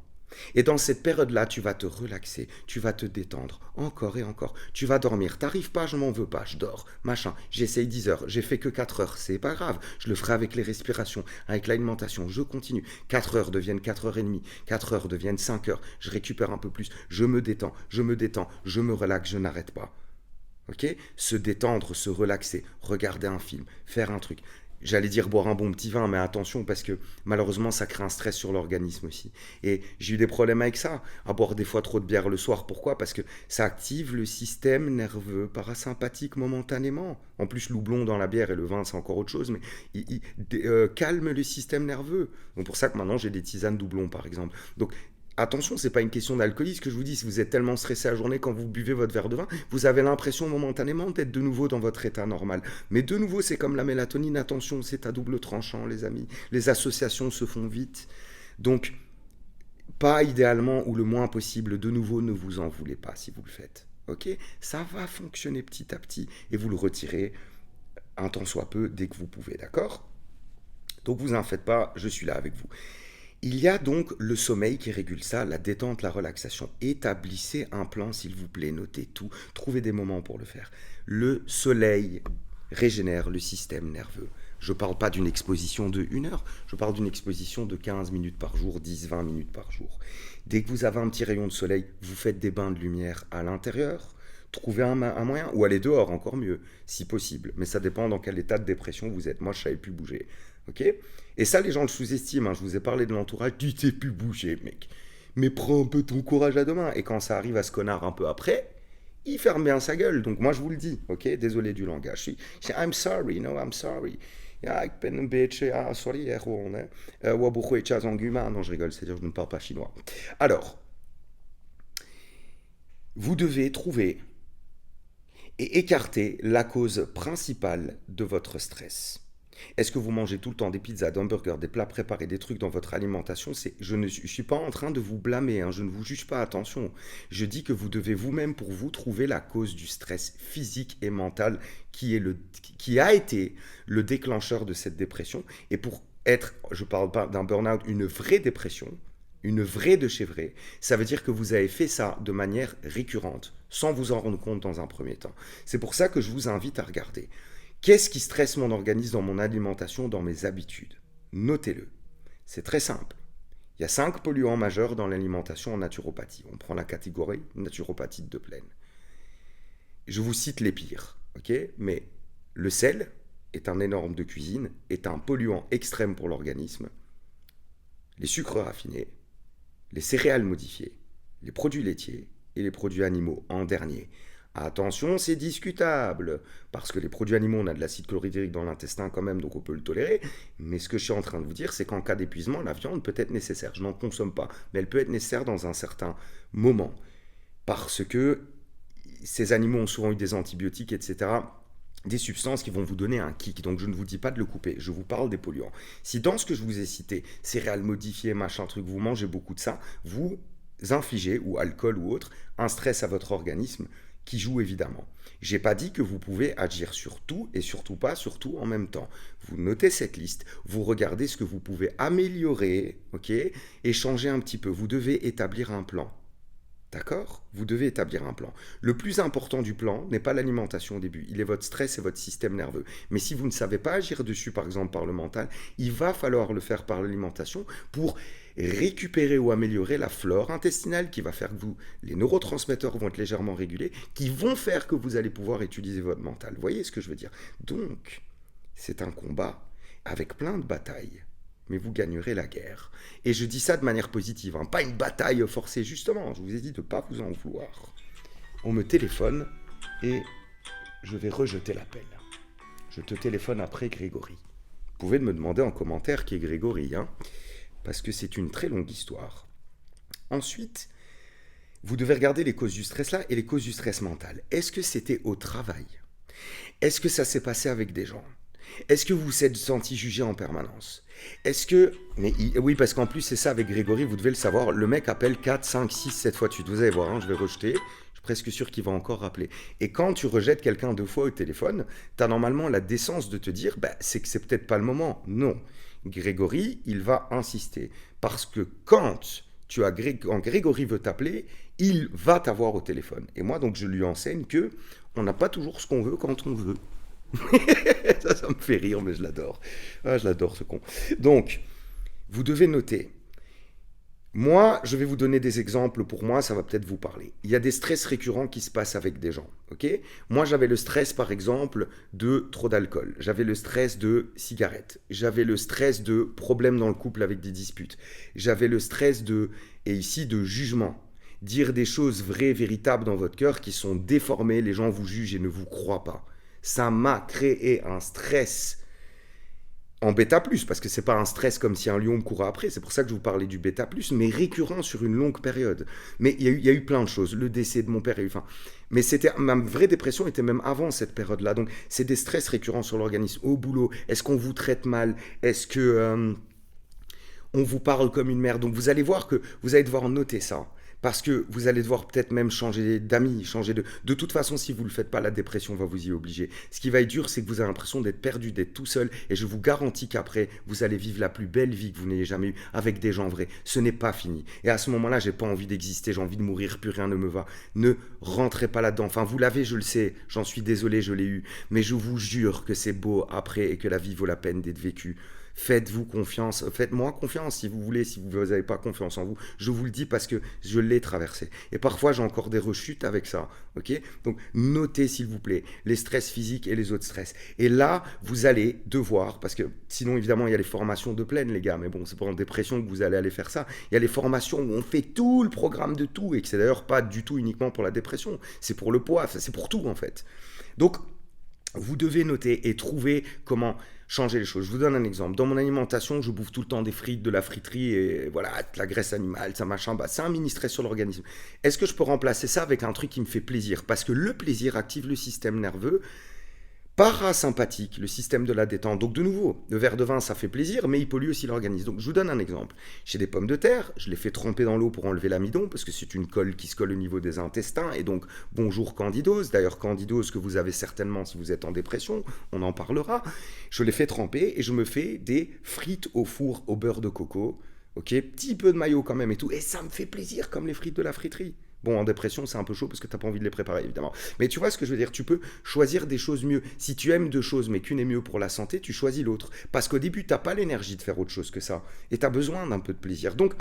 A: Et dans cette période-là, tu vas te relaxer, tu vas te détendre, encore et encore. Tu vas dormir. T'arrives pas, je m'en veux pas, je dors, machin. J'essaye 10 heures, j'ai fait que 4 heures, c'est pas grave. Je le ferai avec les respirations, avec l'alimentation, je continue. 4 heures deviennent 4 heures et demie, 4 heures deviennent 5 heures, je récupère un peu plus, je me détends, je me relaxe, je n'arrête pas. Ok? Se détendre, se relaxer, regarder un film, faire un truc. J'allais dire boire un bon petit vin, mais attention parce que malheureusement ça crée un stress sur l'organisme aussi. Et j'ai eu des problèmes avec ça, à boire des fois trop de bière le soir. Pourquoi? Parce que ça active le système nerveux parasympathique momentanément. En plus, l'houblon dans la bière et le vin, c'est encore autre chose, mais il calme le système nerveux. Donc pour ça que maintenant j'ai des tisanes doublons par exemple. Donc attention, ce n'est pas une question d'alcoolisme que je vous dis. Si vous êtes tellement stressé la journée quand vous buvez votre verre de vin, vous avez l'impression momentanément d'être de nouveau dans votre état normal. Mais de nouveau, c'est comme la mélatonine. Attention, c'est à double tranchant, les amis. Les associations se font vite. Donc, pas idéalement ou le moins possible. De nouveau, ne vous en voulez pas si vous le faites. Ok? Ça va fonctionner petit à petit et vous le retirez un tant soit peu dès que vous pouvez. D'accord? Donc, vous en faites pas, je suis là avec vous. Il y a donc le sommeil qui régule ça, la détente, la relaxation. Établissez un plan, s'il vous plaît, notez tout, trouvez des moments pour le faire. Le soleil régénère le système nerveux. Je ne parle pas d'une exposition de 1 heure, je parle d'une exposition de 15 minutes par jour, 10-20 minutes par jour. Dès que vous avez un petit rayon de soleil, vous faites des bains de lumière à l'intérieur, trouvez un moyen, ou allez dehors, encore mieux, si possible. Mais ça dépend dans quel état de dépression vous êtes. Moi, je ne savais plus bouger. Okay? Et ça, les gens le sous-estiment. Je vous ai parlé de l'entourage. Tu sais plus bouger, mec. Mais prends un peu ton courage à deux mains. Et quand ça arrive à ce connard un peu après, il ferme bien sa gueule. Donc moi, je vous le dis. Ok? Désolé du langage. I'm sorry. No, I'm sorry. Ja, ik ben een beetje... sorry, gewoon. Non, je rigole. C'est-à-dire que je ne parle pas chinois. Alors, vous devez trouver et écarter la cause principale de votre stress. Est-ce que vous mangez tout le temps des pizzas, des hamburgers, des plats préparés, des trucs dans votre alimentation? Je ne suis pas en train de vous blâmer, je ne vous juge pas, attention. Je dis que vous devez vous-même pour vous trouver la cause du stress physique et mental qui a été le déclencheur de cette dépression. Et pour être, je ne parle pas d'un burn-out, une vraie dépression, une vraie de chez vrai, ça veut dire que vous avez fait ça de manière récurrente, sans vous en rendre compte dans un premier temps. C'est pour ça que je vous invite à regarder. Qu'est-ce qui stresse mon organisme dans mon alimentation, dans mes habitudes? Notez-le. C'est très simple. Il y a 5 polluants majeurs dans l'alimentation en naturopathie. On prend la catégorie naturopathie de plaine. Je vous cite les pires. ok? Mais le sel est un énorme de cuisine, est un polluant extrême pour l'organisme. Les sucres raffinés, les céréales modifiées, les produits laitiers et les produits animaux en dernier. Attention, c'est discutable, parce que les produits animaux, on a de l'acide chlorhydrique dans l'intestin quand même, donc on peut le tolérer. Mais ce que je suis en train de vous dire, c'est qu'en cas d'épuisement, la viande peut être nécessaire. Je n'en consomme pas, mais elle peut être nécessaire dans un certain moment, parce que ces animaux ont souvent eu des antibiotiques, etc., des substances qui vont vous donner un kick. Donc je ne vous dis pas de le couper, je vous parle des polluants. Si dans ce que je vous ai cité, céréales modifiées, machin truc, vous mangez beaucoup de ça, vous infligez, ou alcool ou autre, un stress à votre organisme qui joue évidemment. J'ai pas dit que vous pouvez agir sur tout et surtout pas sur tout en même temps. Vous notez cette liste, vous regardez ce que vous pouvez améliorer, ok, et changer un petit peu. Vous devez établir un plan. D'accord? Vous devez établir un plan. Le plus important du plan n'est pas l'alimentation au début, il est votre stress et votre système nerveux. Mais si vous ne savez pas agir dessus, par exemple par le mental, il va falloir le faire par l'alimentation pour récupérer ou améliorer la flore intestinale qui va faire que les neurotransmetteurs vont être légèrement régulés, qui vont faire que vous allez pouvoir utiliser votre mental. Vous voyez ce que je veux dire? Donc, c'est un combat avec plein de batailles. Mais vous gagnerez la guerre. Et je dis ça de manière positive, hein, pas une bataille forcée, justement. Je vous ai dit de ne pas vous en vouloir. On me téléphone et je vais rejeter l'appel. Je te téléphone après, Grégory. Vous pouvez me demander en commentaire qui est Grégory, hein, parce que c'est une très longue histoire. Ensuite, vous devez regarder les causes du stress là et les causes du stress mental. Est-ce que c'était au travail? Est-ce que ça s'est passé avec des gens? Est-ce que vous vous êtes senti jugé en permanence? Est-ce que... Oui, parce qu'en plus, c'est ça avec Grégory, vous devez le savoir, le mec appelle 4, 5, 6, 7 fois de suite. Vous allez voir, hein, je vais rejeter, je suis presque sûr qu'il va encore rappeler. Et quand tu rejettes quelqu'un 2 fois au téléphone, tu as normalement la décence de te dire, c'est que c'est peut-être pas le moment. Non, Grégory, il va insister. Parce que quand Grégory veut t'appeler, il va t'avoir au téléphone. Et moi, donc, je lui enseigne que on n'a pas toujours ce qu'on veut quand on veut. ça me fait rire, mais je l'adore. Ah, je l'adore ce con. Donc, vous devez noter. Moi, je vais vous donner des exemples. Pour moi, ça va peut-être vous parler. Il y a des stress récurrents qui se passent avec des gens. Ok? Moi, j'avais le stress, par exemple, de trop d'alcool. J'avais le stress de cigarettes. J'avais le stress de problèmes dans le couple avec des disputes. J'avais le stress et ici, de jugement. Dire des choses vraies, véritables dans votre cœur qui sont déformées. Les gens vous jugent et ne vous croient pas. Ça m'a créé un stress en bêta+, parce que c'est pas un stress comme si un lion me courait après, c'est pour ça que je vous parlais du bêta+, mais récurrent sur une longue période. Mais il y a eu plein de choses, le décès de mon père, mais ma vraie dépression était même avant cette période-là, donc c'est des stress récurrents sur l'organisme, au boulot, est-ce qu'on vous traite mal, est-ce que on vous parle comme une mère, donc vous allez voir que vous allez devoir noter ça. Parce que vous allez devoir peut-être même changer d'amis, changer de... De toute façon, si vous ne le faites pas, la dépression va vous y obliger. Ce qui va être dur, c'est que vous avez l'impression d'être perdu, d'être tout seul. Et je vous garantis qu'après, vous allez vivre la plus belle vie que vous n'ayez jamais eue avec des gens vrais. Ce n'est pas fini. Et à ce moment-là, j'ai pas envie d'exister, j'ai envie de mourir, plus rien ne me va. Ne rentrez pas là-dedans. Enfin, vous l'avez, je le sais. J'en suis désolé, je l'ai eu. Mais je vous jure que c'est beau après et que la vie vaut la peine d'être vécue. Faites-vous confiance, faites-moi confiance si vous voulez, si vous n'avez pas confiance en vous. Je vous le dis parce que je l'ai traversé. Et parfois, j'ai encore des rechutes avec ça. Ok? Donc, notez s'il vous plaît les stress physiques et les autres stress. Et là, vous allez devoir, parce que sinon, évidemment, il y a les formations de pleine, les gars. Mais bon, c'est pas en dépression que vous allez aller faire ça. Il y a les formations où on fait tout le programme de tout et que c'est d'ailleurs pas du tout uniquement pour la dépression. C'est pour le poids, c'est pour tout en fait. Donc, vous devez noter et trouver comment changer les choses. Je vous donne un exemple. Dans mon alimentation, je bouffe tout le temps des frites, de la friterie et voilà, de la graisse animale, ça machin. C'est un mini stress sur l'organisme. Est-ce que je peux remplacer ça avec un truc qui me fait plaisir? Parce que le plaisir active le système nerveux parasympathique, le système de la détente. Donc de nouveau, le verre de vin, ça fait plaisir, mais il pollue aussi l'organisme. Donc je vous donne un exemple. J'ai des pommes de terre, je les fais tremper dans l'eau pour enlever l'amidon, parce que c'est une colle qui se colle au niveau des intestins, et donc bonjour candidose. D'ailleurs candidose que vous avez certainement si vous êtes en dépression, on en parlera. Je les fais tremper et je me fais des frites au four au beurre de coco. Ok, petit peu de maillot quand même et tout, et ça me fait plaisir comme les frites de la friterie. Bon, en dépression, c'est un peu chaud parce que t'as pas envie de les préparer, évidemment. Mais tu vois ce que je veux dire? Tu peux choisir des choses mieux. Si tu aimes deux choses, mais qu'une est mieux pour la santé, tu choisis l'autre. Parce qu'au début, t'as pas l'énergie de faire autre chose que ça. Et t'as besoin d'un peu de plaisir. Donc,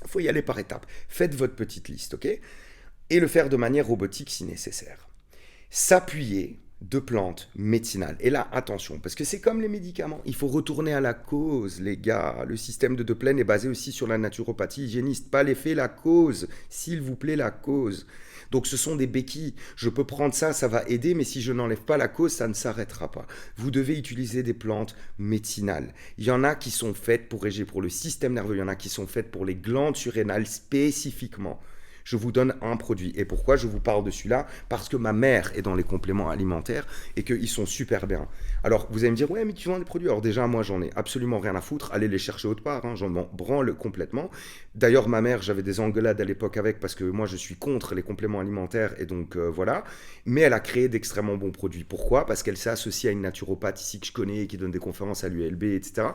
A: il faut y aller par étapes. Faites votre petite liste, ok? Et le faire de manière robotique si nécessaire. S'appuyer de plantes médicinales. Et là, attention, parce que c'est comme les médicaments, il faut retourner à la cause, les gars. Le système de Plaine est basé aussi sur la naturopathie hygiéniste, pas l'effet, la cause. S'il vous plaît, la cause. Donc ce sont des béquilles. Je peux prendre ça, ça va aider, mais si je n'enlève pas la cause, ça ne s'arrêtera pas. Vous devez utiliser des plantes médicinales. Il y en a qui sont faites pour régir pour le système nerveux, il y en a qui sont faites pour les glandes surrénales spécifiquement. Je vous donne un produit. Et pourquoi je vous parle de celui-là? Parce que ma mère est dans les compléments alimentaires et qu'ils sont super bien. Alors, vous allez me dire, ouais, mais tu vends des produits. Alors déjà, moi, j'en ai absolument rien à foutre. Allez les chercher autre part, hein, j'en branle complètement. D'ailleurs, ma mère, j'avais des engueulades à l'époque avec parce que moi, je suis contre les compléments alimentaires et donc voilà. Mais elle a créé d'extrêmement bons produits. Pourquoi? Parce qu'elle s'est associée à une naturopathe ici que je connais, qui donne des conférences à l'ULB, etc.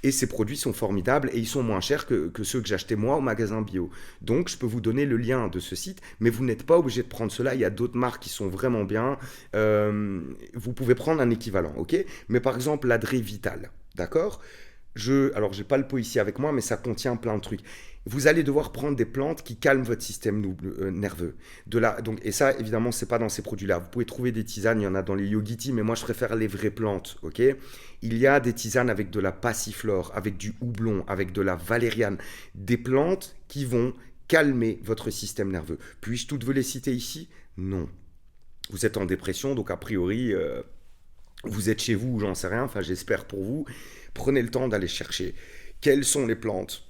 A: Et ces produits sont formidables et ils sont moins chers que ceux que j'achetais moi au magasin bio. Donc, je peux vous donner le lien de ce site, mais vous n'êtes pas obligé de prendre cela. Il y a d'autres marques qui sont vraiment bien. Vous pouvez prendre un équivalent, ok? Mais par exemple, l'Adré Vital, d'accord? Alors, j'ai pas le pot ici avec moi, mais ça contient plein de trucs. Vous allez devoir prendre des plantes qui calment votre système nerveux. Et ça, évidemment, c'est pas dans ces produits-là. Vous pouvez trouver des tisanes, il y en a dans les Yogiti, mais moi, je préfère les vraies plantes, ok? Il y a des tisanes avec de la passiflore, avec du houblon, avec de la valériane, des plantes qui vont calmer votre système nerveux. Puis-je toutes vous les citer ici? Non. Vous êtes en dépression, donc a priori, vous êtes chez vous, j'en sais rien, enfin j'espère pour vous. Prenez le temps d'aller chercher quelles sont les plantes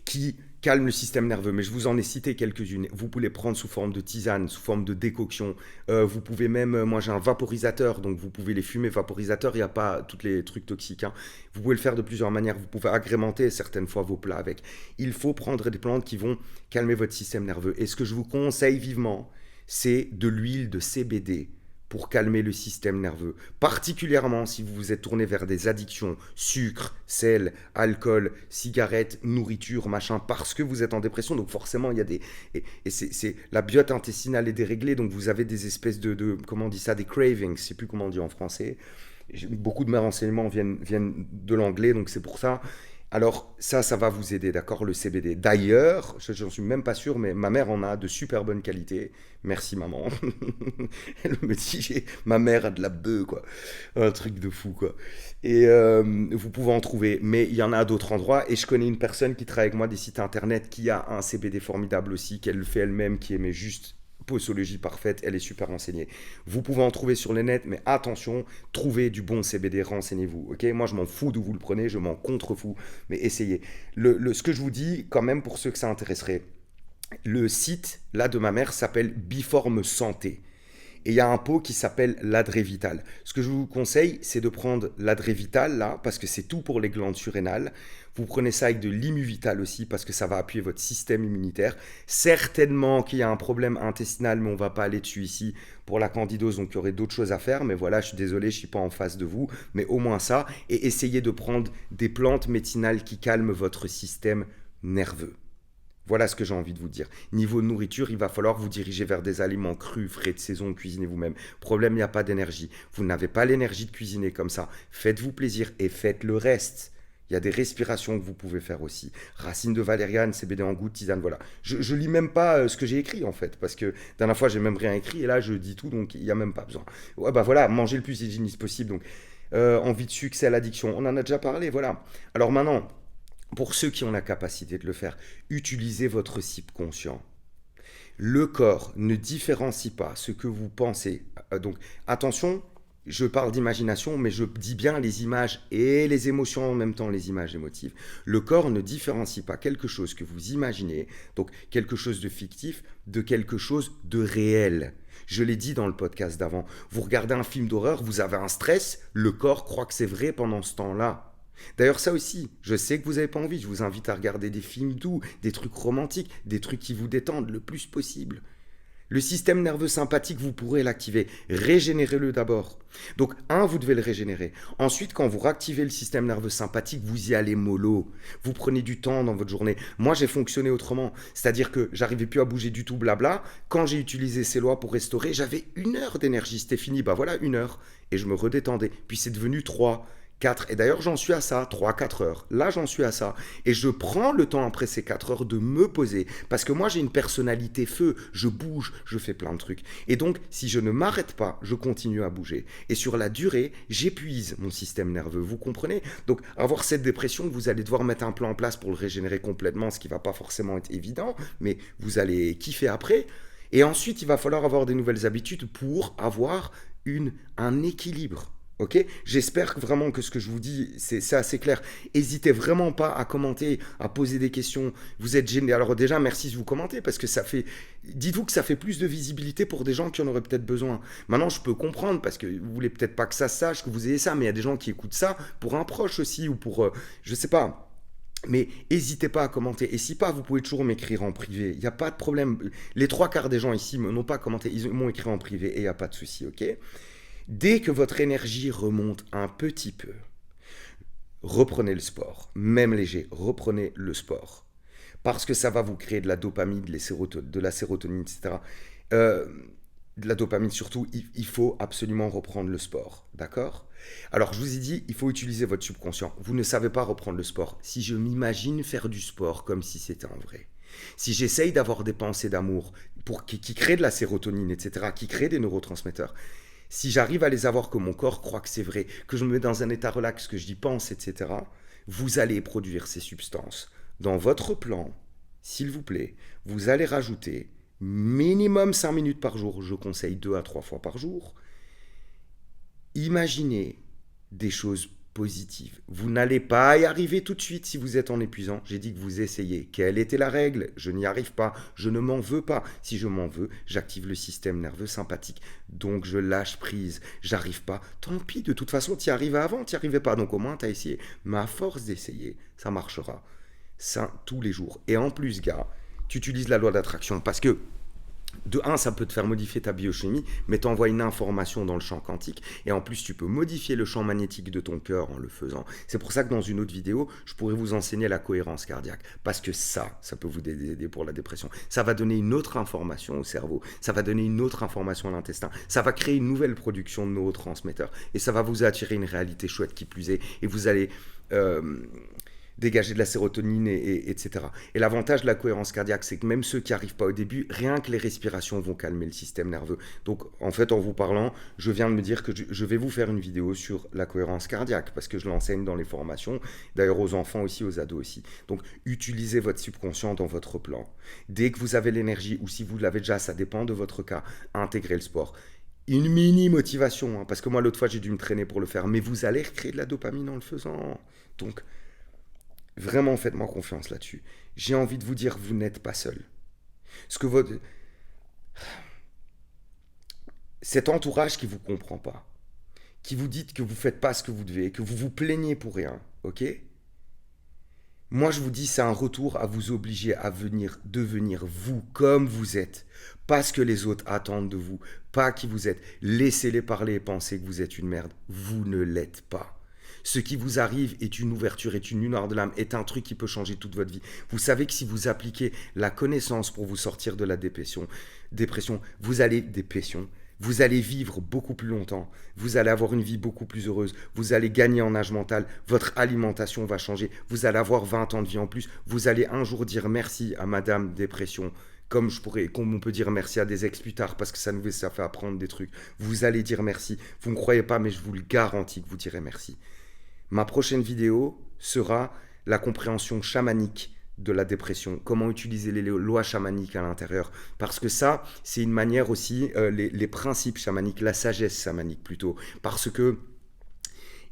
A: qui calment le système nerveux. Mais je vous en ai cité quelques-unes. Vous pouvez les prendre sous forme de tisane, sous forme de décoction. Vous pouvez même, moi j'ai un vaporisateur, donc vous pouvez les fumer. Vaporisateur, il n'y a pas tous les trucs toxiques, hein. Vous pouvez le faire de plusieurs manières. Vous pouvez agrémenter certaines fois vos plats avec. Il faut prendre des plantes qui vont calmer votre système nerveux. Et ce que je vous conseille vivement, c'est de l'huile de CBD pour calmer le système nerveux, particulièrement si vous vous êtes tourné vers des addictions, sucre, sel, alcool, cigarettes, nourriture, machin, parce que vous êtes en dépression, donc forcément il y a des... Et c'est la biote intestinale est déréglée, donc vous avez des espèces comment on dit ça, des cravings, je sais plus comment on dit en français. Beaucoup de mes renseignements viennent de l'anglais, donc c'est pour ça. Alors ça va vous aider, d'accord, le CBD. D'ailleurs, j'en suis même pas sûr, mais ma mère en a de super bonne qualité. Merci maman. Elle me dit, ma mère a de la bœuf, quoi. Un truc de fou, quoi. Et vous pouvez en trouver, mais il y en a à d'autres endroits. Et je connais une personne qui travaille avec moi des sites internet qui a un CBD formidable aussi, qu'elle le fait elle-même, qui aimait juste posologie parfaite, elle est super renseignée. Vous pouvez en trouver sur les nets, mais attention, trouvez du bon CBD, renseignez-vous. Ok, moi je m'en fous d'où vous le prenez, je m'en contrefous, mais essayez. Ce que je vous dis, quand même pour ceux que ça intéresserait, le site là de ma mère s'appelle Biforme Santé. Et il y a un pot qui s'appelle l'Adrévital. Ce que je vous conseille, c'est de prendre l'Adrévital là, parce que c'est tout pour les glandes surrénales. Vous prenez ça avec de l'Immuvital aussi, parce que ça va appuyer votre système immunitaire. Certainement qu'il y a un problème intestinal, mais on ne va pas aller dessus ici pour la candidose, donc il y aurait d'autres choses à faire. Mais voilà, je suis désolé, je ne suis pas en face de vous, mais au moins ça. Et essayez de prendre des plantes médicinales qui calment votre système nerveux. Voilà ce que j'ai envie de vous dire. Niveau nourriture, il va falloir vous diriger vers des aliments crus, frais de saison, cuisinez vous-même. Problème, il n'y a pas d'énergie. Vous n'avez pas l'énergie de cuisiner comme ça. Faites-vous plaisir et faites le reste. Il y a des respirations que vous pouvez faire aussi. Racines de valériane, CBD en gouttes, tisane, voilà. Je lis même pas ce que j'ai écrit en fait, parce que dernière fois j'ai même rien écrit et là je dis tout, donc il n'y a même pas besoin. Ouais, bah voilà, manger le plus hygiéniste possible, donc envie de succès à l'addiction, on en a déjà parlé, voilà. Alors maintenant, pour ceux qui ont la capacité de le faire, utilisez votre subconscient. Le corps ne différencie pas ce que vous pensez. Donc attention, je parle d'imagination, mais je dis bien les images et les émotions en même temps, les images émotives. Le corps ne différencie pas quelque chose que vous imaginez, donc quelque chose de fictif, de quelque chose de réel. Je l'ai dit dans le podcast d'avant. Vous regardez un film d'horreur, vous avez un stress, le corps croit que c'est vrai pendant ce temps-là. D'ailleurs, ça aussi, je sais que vous n'avez pas envie, je vous invite à regarder des films doux, des trucs romantiques, des trucs qui vous détendent le plus possible. Le système nerveux sympathique, vous pourrez l'activer. Régénérez-le d'abord. Donc, vous devez le régénérer. Ensuite, quand vous réactivez le système nerveux sympathique, vous y allez mollo. Vous prenez du temps dans votre journée. Moi, j'ai fonctionné autrement. C'est-à-dire que j'arrivais plus à bouger du tout, blabla. Quand j'ai utilisé ces lois pour restaurer, j'avais 1 heure d'énergie. C'était fini. Bah voilà, 1 heure. Et je me redétendais. Puis c'est devenu 3, 4, et d'ailleurs j'en suis à ça, 3, 4 heures. Là j'en suis à ça. Et je prends le temps après ces 4 heures de me poser. Parce que moi j'ai une personnalité feu, je bouge, je fais plein de trucs. Et donc si je ne m'arrête pas, je continue à bouger. Et sur la durée, j'épuise mon système nerveux. Vous comprenez? Donc avoir cette dépression, vous allez devoir mettre un plan en place pour le régénérer complètement, ce qui va pas forcément être évident, mais vous allez kiffer après. Et ensuite, il va falloir avoir des nouvelles habitudes pour avoir un équilibre. Ok? J'espère vraiment que ce que je vous dis, c'est assez clair. N'hésitez vraiment pas à commenter, à poser des questions. Vous êtes génial. Alors déjà, merci si vous commentez, parce que ça fait... Dites-vous que ça fait plus de visibilité pour des gens qui en auraient peut-être besoin. Maintenant, je peux comprendre, parce que vous voulez peut-être pas que ça se sache, que vous ayez ça, mais il y a des gens qui écoutent ça pour un proche aussi, ou pour... je sais pas... Mais n'hésitez pas à commenter. Et si pas, vous pouvez toujours m'écrire en privé. Il n'y a pas de problème. Les 3 quarts des gens ici n'ont pas commenté. Ils m'ont écrit en privé et il n'y a pas de souci, ok? Dès que votre énergie remonte un petit peu, reprenez le sport. Même léger, reprenez le sport. Parce que ça va vous créer de la dopamine, de la sérotonine, etc. Euh, de la dopamine surtout, il faut absolument reprendre le sport. D'accord? Alors, je vous ai dit, il faut utiliser votre subconscient. Vous ne savez pas reprendre le sport. Si je m'imagine faire du sport comme si c'était un vrai, si j'essaye d'avoir des pensées d'amour qui créent de la sérotonine, etc., qui créent des neurotransmetteurs, si j'arrive à les avoir, que mon corps croit que c'est vrai, que je me mets dans un état relax, que j'y pense, etc., vous allez produire ces substances. Dans votre plan, s'il vous plaît, vous allez rajouter minimum 5 minutes par jour, je conseille 2 à 3 fois par jour. Imaginez des choses positives. Vous n'allez pas y arriver tout de suite si vous êtes en épuisant. J'ai dit que vous essayez. Quelle était la règle? Je n'y arrive pas. Je ne m'en veux pas. Si je m'en veux, j'active le système nerveux sympathique. Donc je lâche prise. J'arrive pas. Tant pis, de toute façon, tu y arrivais avant, tu n'y arrivais pas. Donc au moins, tu as essayé. Mais à force d'essayer, ça marchera. Ça, tous les jours. Et en plus, gars, tu utilises la loi d'attraction parce que de un, ça peut te faire modifier ta biochimie, mais t'envoie une information dans le champ quantique. Et en plus, tu peux modifier le champ magnétique de ton cœur en le faisant. C'est pour ça que dans une autre vidéo, je pourrais vous enseigner la cohérence cardiaque. Parce que ça peut vous aider pour la dépression. Ça va donner une autre information au cerveau. Ça va donner une autre information à l'intestin. Ça va créer une nouvelle production de neurotransmetteurs. Et ça va vous attirer une réalité chouette qui plus est. Et vous allez... dégager de la sérotonine, etc. Et l'avantage de la cohérence cardiaque, c'est que même ceux qui n'arrivent pas au début, rien que les respirations vont calmer le système nerveux. Donc, en fait, en vous parlant, je viens de me dire que je vais vous faire une vidéo sur la cohérence cardiaque, parce que je l'enseigne dans les formations, d'ailleurs aux enfants aussi, aux ados aussi. Donc, utilisez votre subconscient dans votre plan. Dès que vous avez l'énergie, ou si vous l'avez déjà, ça dépend de votre cas, intégrez le sport. Une mini motivation, hein, parce que moi, l'autre fois, j'ai dû me traîner pour le faire, mais vous allez recréer de la dopamine en le faisant. Donc, vraiment, faites-moi confiance là-dessus. J'ai envie de vous dire, vous n'êtes pas seul. Cet entourage qui ne vous comprend pas, qui vous dit que vous ne faites pas ce que vous devez, que vous vous plaignez pour rien, ok? Moi, je vous dis, c'est un retour à vous obliger à devenir vous comme vous êtes. Pas ce que les autres attendent de vous, pas qui vous êtes. Laissez-les parler et penser que vous êtes une merde. Vous ne l'êtes pas. Ce qui vous arrive est une ouverture, est une lumière de l'âme, est un truc qui peut changer toute votre vie. Vous savez que si vous appliquez la connaissance pour vous sortir de la dépression, vous allez vivre beaucoup plus longtemps, vous allez avoir une vie beaucoup plus heureuse, vous allez gagner en âge mental, votre alimentation va changer, vous allez avoir 20 ans de vie en plus, vous allez un jour dire merci à Madame Dépression, comme on peut dire merci à des ex plus tard, parce que ça fait apprendre des trucs. Vous allez dire merci, vous ne croyez pas, mais je vous le garantis que vous direz merci. Ma prochaine vidéo sera la compréhension chamanique de la dépression, comment utiliser les lois chamaniques à l'intérieur, parce que ça, c'est une manière aussi, les principes chamaniques, la sagesse chamanique plutôt, parce que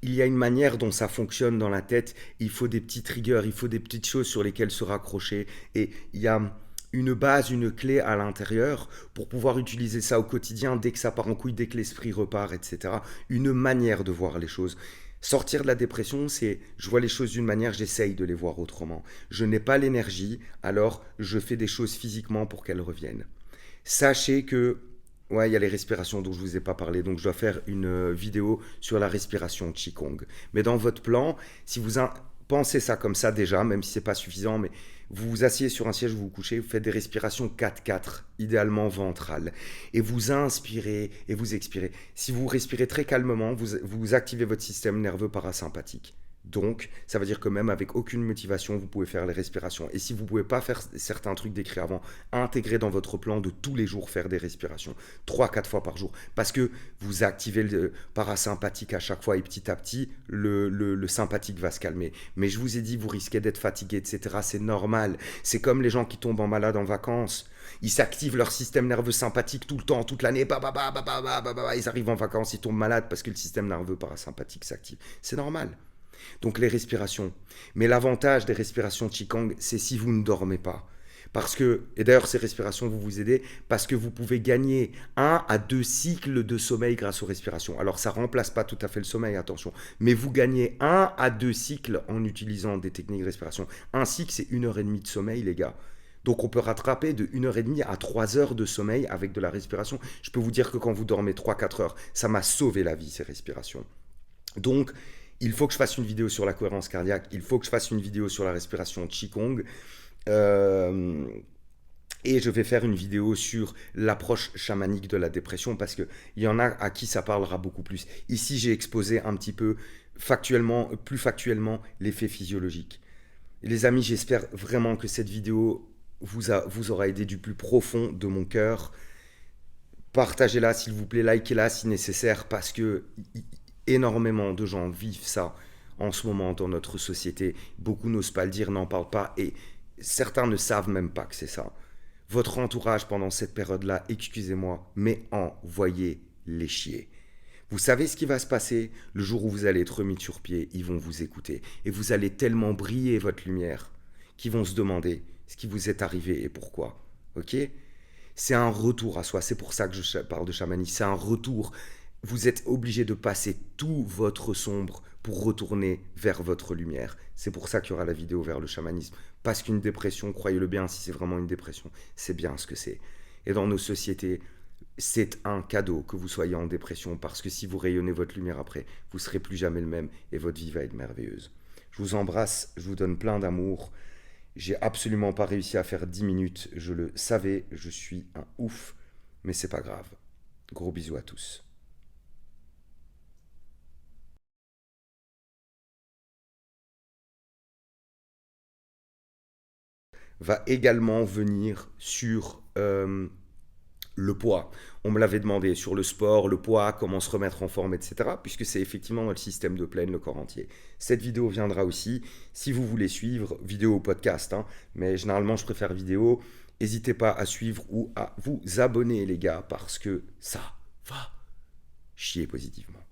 A: il y a une manière dont ça fonctionne dans la tête, il faut des petits triggers, il faut des petites choses sur lesquelles se raccrocher, et il y a une base, une clé à l'intérieur pour pouvoir utiliser ça au quotidien, dès que ça part en couille, dès que l'esprit repart, etc. Une manière de voir les choses. Sortir de la dépression, c'est je vois les choses d'une manière, j'essaye de les voir autrement. Je n'ai pas l'énergie, alors je fais des choses physiquement pour qu'elles reviennent. Sachez que, ouais, il y a les respirations dont je ne vous ai pas parlé, donc je dois faire une vidéo sur la respiration Qigong. Mais dans votre plan, pensez ça comme ça déjà, même si c'est pas suffisant, mais vous vous asseyez sur un siège, vous vous couchez, vous faites des respirations 4-4, idéalement ventrales, et vous inspirez et vous expirez. Si vous respirez très calmement, vous activez votre système nerveux parasympathique. Donc, ça veut dire que même avec aucune motivation, vous pouvez faire les respirations. Et si vous ne pouvez pas faire certains trucs décrits avant, intégrez dans votre plan de tous les jours faire des respirations, 3-4 fois par jour. Parce que vous activez le parasympathique à chaque fois et petit à petit, le sympathique va se calmer. Mais je vous ai dit, vous risquez d'être fatigué, etc. C'est normal. C'est comme les gens qui tombent en malade en vacances. Ils s'activent leur système nerveux sympathique tout le temps, toute l'année. Ils arrivent en vacances, ils tombent malades parce que le système nerveux parasympathique s'active. C'est normal. Donc les respirations. Mais l'avantage des respirations Qigong, c'est si vous ne dormez pas. Parce que, et d'ailleurs ces respirations vont vous aider, parce que vous pouvez gagner 1 à 2 cycles de sommeil grâce aux respirations. Alors ça ne remplace pas tout à fait le sommeil, attention, mais vous gagnez 1 à 2 cycles en utilisant des techniques de respiration. Un cycle, c'est 1h30 de sommeil, les gars. Donc on peut rattraper de 1h30 à 3 heures de sommeil avec de la respiration. Je peux vous dire que quand vous dormez 3-4 heures, ça m'a sauvé la vie, ces respirations. Donc, il faut que je fasse une vidéo sur la cohérence cardiaque, il faut que je fasse une vidéo sur la respiration Qigong, et je vais faire une vidéo sur l'approche chamanique de la dépression parce qu'il y en a à qui ça parlera beaucoup plus. Ici, j'ai exposé un petit peu plus factuellement l'effet physiologique. Les amis, j'espère vraiment que cette vidéo vous aura aidé du plus profond de mon cœur. Partagez-la s'il vous plaît, likez-la si nécessaire parce que énormément de gens vivent ça en ce moment dans notre société. Beaucoup n'osent pas le dire, n'en parlent pas et certains ne savent même pas que c'est ça. Votre entourage pendant cette période-là, excusez-moi, mais envoyez-les chier. Vous savez ce qui va se passer le jour où vous allez être remis sur pied, ils vont vous écouter et vous allez tellement briller votre lumière qu'ils vont se demander ce qui vous est arrivé et pourquoi. Ok ? C'est un retour à soi, c'est pour ça que je parle de chamanisme, c'est un retour. Vous êtes obligé de passer tout votre sombre pour retourner vers votre lumière. C'est pour ça qu'il y aura la vidéo vers le chamanisme. Parce qu'une dépression, croyez-le bien, si c'est vraiment une dépression, c'est bien ce que c'est. Et dans nos sociétés, c'est un cadeau que vous soyez en dépression parce que si vous rayonnez votre lumière après, vous ne serez plus jamais le même et votre vie va être merveilleuse. Je vous embrasse, je vous donne plein d'amour. J'ai absolument pas réussi à faire 10 minutes, je le savais, je suis un ouf, mais c'est pas grave. Gros bisous à tous. Va également venir sur le poids. On me l'avait demandé sur le sport, le poids, comment se remettre en forme, etc. Puisque c'est effectivement dans le système de pleine, le corps entier. Cette vidéo viendra aussi. Si vous voulez suivre, vidéo ou podcast, hein, mais généralement je préfère vidéo. N'hésitez pas à suivre ou à vous abonner les gars parce que ça va chier positivement.